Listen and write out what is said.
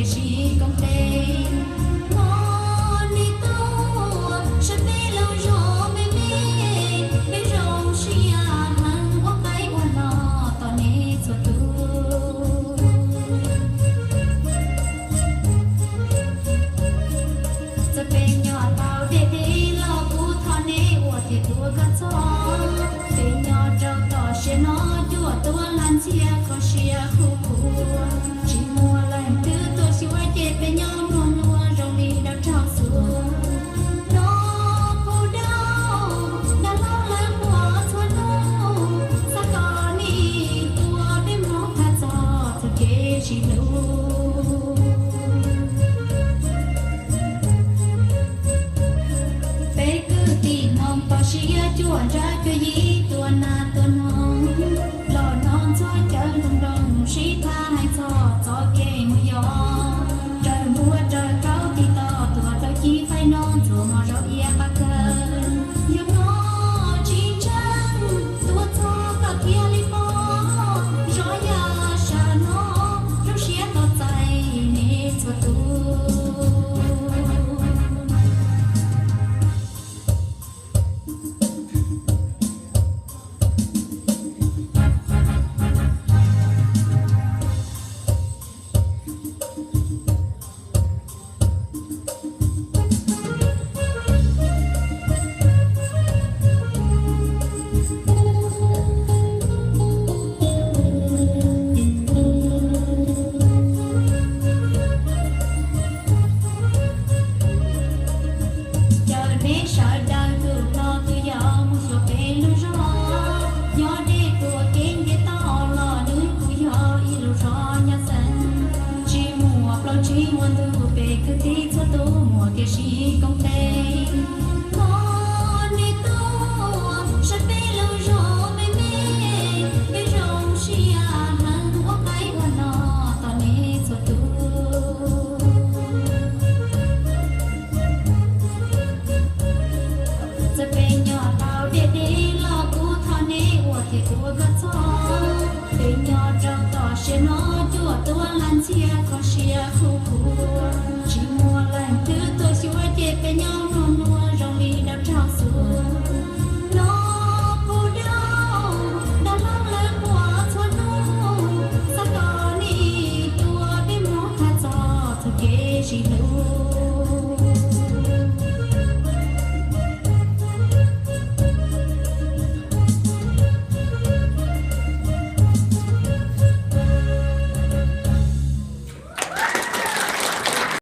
sĩ công tê ngon đi to sẽ bê lâu gió mê mê bê rong xia hằng hoa cái hoa nọ tỏ nê cho tuจะเป็นยอดเบาเด็ดๆเราผู้ทอนี้อวดที่ตัวกระชอนเป็นยอดเราต่อเชนอยั่วตัวลันเชียก็เชียคู่ชิมัวไหลตื้อตัวชิวเจ็ดเป็นยอดนัวเรามีดาวเท่าสูงน้องผู้ดาวดาวเล่าและหัวชวนน้องสักก่อนนี้ตัวได้มองข้าจอจะเกชิลูเชียจวนรักก็ยีตัวนาตัวน้องหล่อน้องช่วยเจอลงดงชีทาให้ทอจอเกมยอเจอมัวเจอเขาตีต่อตัวเธอขี้ไฟน้องตัวมอเราเอียปะเกินยกน้อจีจังตัวทอกับเทียลิปอรอยาชาน้องเราเชียต่อใจนี่ตัวตัวchỉ muốn từ về cứ tí cho tôi mùa kia chỉ công tê con đi tôi sẽ bé lâu rồi mê mê bé rong xia hằng hoa cái hoa nọ tao nê cho tôiจะเป็นยอดเบาเด็ดๆเราผู้ทอนี้อวดที่ตัวกระชอนเป็นยอดเราต่อเชนอยั่วตัวลันเชียก็เชียคู่ชิมัวไหลตื้อตัวชิวเจ็บเป็นยอ